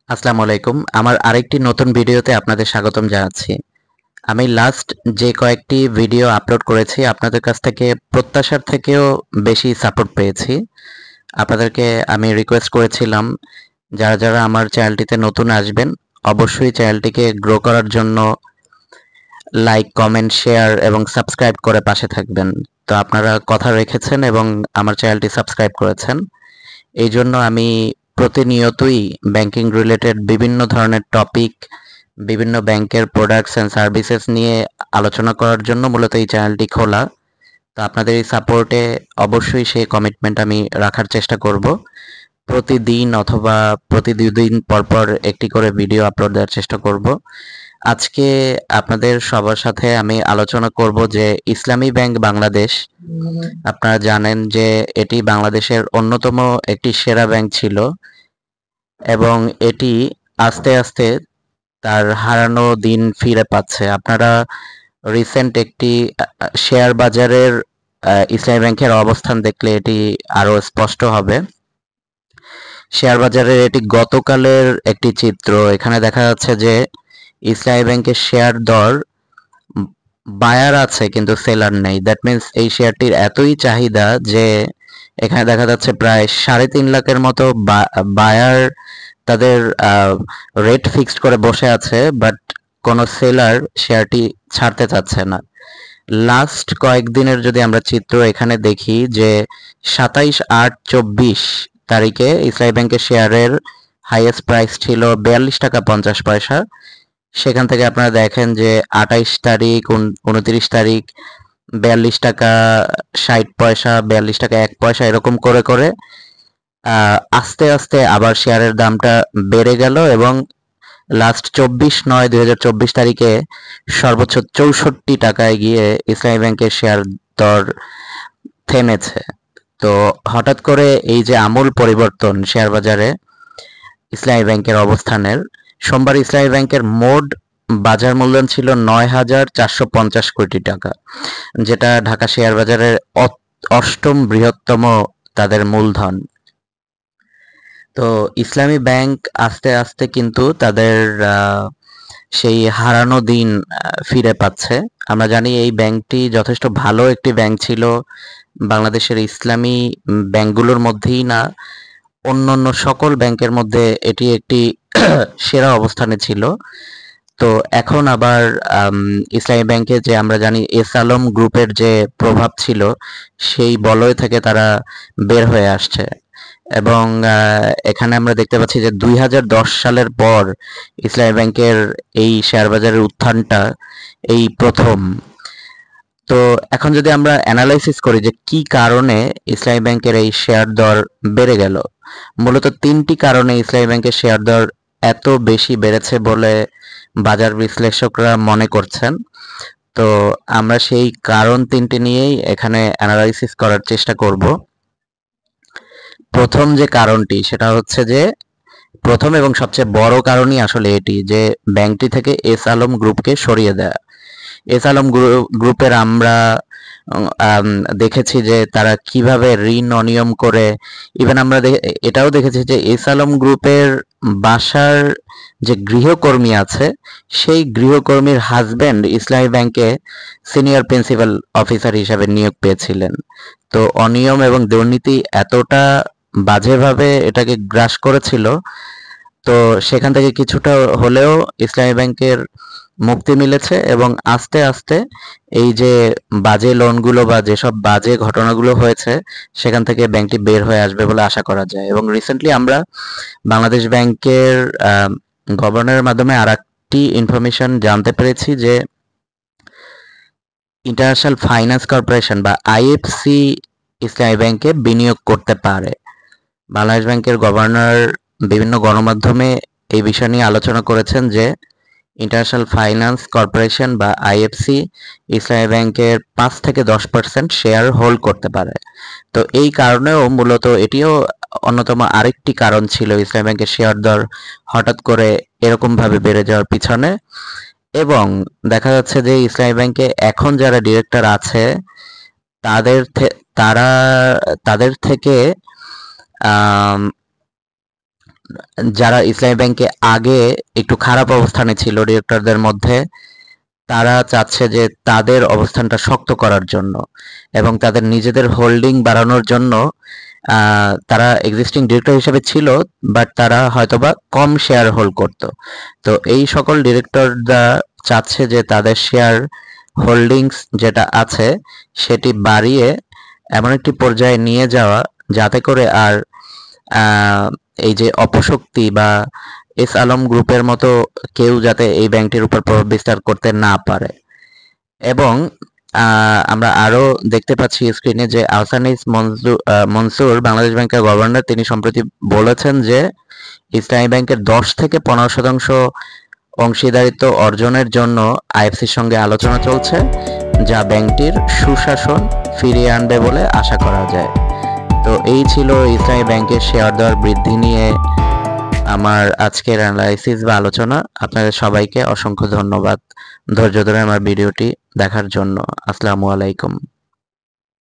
আসসালামু আলাইকুম। আমার আরেকটি নতুন ভিডিওতে আপনাদের স্বাগতম জানাচ্ছি। আমি লাস্ট যে কয়েকটি ভিডিও আপলোড করেছি আপনাদের কাছ থেকে প্রত্যাশার থেকেও বেশি সাপোর্ট পেয়েছি। আপনাদেরকে আমি রিকোয়েস্ট করেছিলাম যারা আমার চ্যানেলটিতে নতুন আসবেন অবশ্যই চ্যানেলটিকে গ্রো করার জন্য লাইক, কমেন্ট, শেয়ার এবং সাবস্ক্রাইব করে পাশে থাকবেন। তো আপনারা কথা রেখেছেন এবং আমার চ্যানেলটি সাবস্ক্রাইব করেছেন। এই জন্য আমি প্রতিনিয়তই ব্যাংকিং রিলেটেড বিভিন্ন ধরনের টপিক, বিভিন্ন ব্যাংকের প্রোডাক্টস অ্যান্ড সার্ভিসেস নিয়ে আলোচনা করার জন্য মূলত এই চ্যানেলটি খোলা। তো আপনাদের এই সাপোর্টে অবশ্যই সেই কমিটমেন্ট আমি রাখার চেষ্টা করব। প্রতিদিন অথবা প্রতি 2 দিন পর পর একটি করে ভিডিও আপলোড দেওয়ার চেষ্টা করব। আজকে আপনাদের সবার সাথে আমি আলোচনা করব যে ইসলামী ব্যাংক বাংলাদেশ, আপনারা জানেন যে এটি বাংলাদেশের অন্যতম একটি সেরা ব্যাংক ছিল এবং এটি আস্তে আস্তে তার হারানো দিন ফিরে পাচ্ছে। আপনারা রিসেন্ট একটি শেয়ার বাজারের ইসলামী ব্যাংকের অবস্থান দেখলে এটি আরো স্পষ্ট হবে। শেয়ার বাজারের এটি গতকালের একটি চিত্র। এখানে দেখা যাচ্ছে যে ইসলামী ব্যাংকের শেয়ার দর বায়ার আছে কিন্তু সেলার নেই। দ্যাট মিন্স এই শেয়ারটির এতই চাহিদা যে এখানে দেখা যাচ্ছে প্রায় 3.5 লাখের মতো বায়ার তাদের রেট ফিক্সড করে বসে আছে, বাট কোনো সেলার শেয়ারটি ছাড়তে চাচ্ছে না। লাস্ট কয়েকদিনের যদি আমরা চিত্র এখানে দেখি যে 27/8/24 তারিখে ইসলামী ব্যাংকের শেয়ারের হাইয়েস্ট প্রাইস ছিল 42 টাকা 50 পয়সা। সেখান থেকে আপনারা দেখেন যে 28 তারিখ, 29 তারিখ 42 টাকা 60 পয়সা, 42 টাকা 1 পয়সা এরকম করে করে আস্তে আস্তে আবার শেয়ারের দামটা বেড়ে গেল এবং লাস্ট 24/9/2024 তারিখে সর্বোচ্চ 64 টাকায় গিয়ে ইসলামী ব্যাংকের শেয়ার দর থেমেছে। তো হঠাৎ করে এই যে আমূল পরিবর্তন শেয়ার বাজারে ইসলামী ব্যাংকের অবস্থানের, সোমবার ইসলামী ব্যাংকের মোট বাজার মূলধন ছিল 9,450 কোটি টাকা, যেটা ঢাকা শেয়ার বাজারের অষ্টম বৃহত্তম তাদের মূলধন। তো ইসলামী ব্যাংক আস্তে আস্তে কিন্তু তাদের সেই হারানো দিন ফিরে পাচ্ছে। আমরা জানি এই ব্যাংকটি যথেষ্ট ভালো একটি ব্যাংক ছিল, বাংলাদেশের ইসলামী ব্যাংকগুলোর মধ্যেই না অন্যান্য সকল ব্যাংকের মধ্যে এটি একটি সেরা অবস্থানে ছিল। তো এখন আবার ইসলামী ব্যাংকে যে আমরা জানি এস আলম গ্রুপের যে প্রভাব ছিল সেই বলয় থেকে তারা বের হয়ে আসছে এবং এখানে আমরা দেখতে পাচ্ছি যে 2010 সালের পর ইসলামী ব্যাংকের এই শেয়ার বাজারের উত্থানটা এই প্রথম। তো এখন যদি আমরা অ্যানালাইসিস করি যে কি কারণে ইসলামী ব্যাংকের এই শেয়ার দর বেড়ে গেল, মূলত 3টি কারণে ইসলামী ব্যাংকের শেয়ার দর এত বেশি বেড়েছে বলে বাজার বিশ্লেষকরা মনে করছেন। তো আমরা সেই কারণ 3টি নিয়েই এখানে অ্যানালাইসিস করার চেষ্টা করব। প্রথম যে কারণটি সেটা হচ্ছে যে প্রথম এবং সবচেয়ে বড় কারণই আসলে এটি যে ব্যাংকটি থেকে এস আলম গ্রুপকে সরিয়ে দেয়া। এস আলম গ্রুপের আমরা দেখেছি যে তারা কিভাবে ঋণ অনিয়ম করে, ইভেন আমরা এটাও দেখেছি যে এস আলম গ্রুপের বাসার যে গৃহকর্মী আছে সেই গৃহকর্মীর হাজবেন্ড ইসলামী ব্যাংকে সিনিয়র প্রিন্সিপাল অফিসার হিসাবে নিয়োগ পেয়েছিলেন। তো অনিয়ম এবং দুর্নীতি এতটা বাজেভাবে এটাকে গ্রাস করেছিল, তো সেখান থেকে কিছুটা হলেও ইসলামী ব্যাংকের মুক্তি মিলেছে এবং আস্তে আস্তে এই যে বাজে লোনগুলো বা যেসব বাজে ঘটনাগুলো হয়েছে সেখান থেকে ব্যাংকটি বের হয়ে আসবে বলে আশা করা যায়। এবং রিসেন্টলি আমরা বাংলাদেশ ব্যাংকের গভর্নরের মাধ্যমে আর একটি ইনফরমেশন জানতে পেরেছি যে ইন্টারন্যাশনাল ফাইন্যান্স কর্পোরেশন বা আইএফসি ইসলামী ব্যাংকে বিনিয়োগ করতে পারে। বাংলাদেশ ব্যাংকের গভর্নর বিভিন্ন গণমাধ্যমে এই বিষয় নিয়ে আলোচনা করেছেন যে ইন্টারন্যাশনাল ফাইন্যান্স কর্পোরেশন বা আইএফসি ইসলামী ব্যাংকের 5 থেকে 10% শেয়ার হোল্ড করতে পারে। তো এই কারণেও মূলত এটিও অন্যতম আরেকটি কারণ ছিল ইসলামী ব্যাংকের শেয়ার দর হঠাৎ করে এরকম ভাবে বেড়ে যাওয়ার পিছনে। এবং দেখা যাচ্ছে যে ইসলামী ব্যাংকে এখন যারা ডিরেক্টর আছে তাদের তারা তাদের থেকে যারা ইসলামী ব্যাংকে আগে একটু খারাপ অবস্থানে ছিল ডিরেক্টরদের মধ্যে, তারা চাচ্ছে যে তাদের অবস্থানটা শক্ত করার জন্য এবং তাদের নিজেদের হোল্ডিং বাড়ানোর জন্য। তারা এক্সিস্টিং ডিরেক্টর হিসেবে ছিল, বাট তারা হয়তোবা কম শেয়ার হোল্ড করত। তো এই সকল ডিরেক্টররা চাচ্ছে যে তাদের শেয়ার হোল্ডিংস যেটা আছে সেটি বাড়িয়ে এমন একটি পর্যায়ে নিয়ে যাওয়া যাতে করে আর এই যে অপশক্তি বা এস আলম গ্রুপের মতো কেউ যাতে এই ব্যাংকটির উপর প্রভাব বিস্তার করতে না পারে। এবং আমরা আরো দেখতে পাচ্ছি স্ক্রিনে যে আহসানিস মনসুর বাংলাদেশ ব্যাংকের গভর্নর, তিনি সম্প্রতি বলেছেন যে ইসলামী ব্যাংকের 10 থেকে 15% অংশীদারিত্ব অর্জনের জন্য আইএফসির সঙ্গে আলোচনা চলছে, যা ব্যাংকটির সুশাসন ফিরিয়ে আনবে বলে আশা করা যায়। তো এই ছিল ইসলামী ব্যাংকের শেয়ার দর বৃদ্ধি নিয়ে আমার আজকের অ্যানালাইসিস বা আলোচনা। আপনাদের সবাইকে অসংখ্য ধন্যবাদ ধৈর্য ধরে আমার ভিডিওটি দেখার জন্য। আসসালামু আলাইকুম।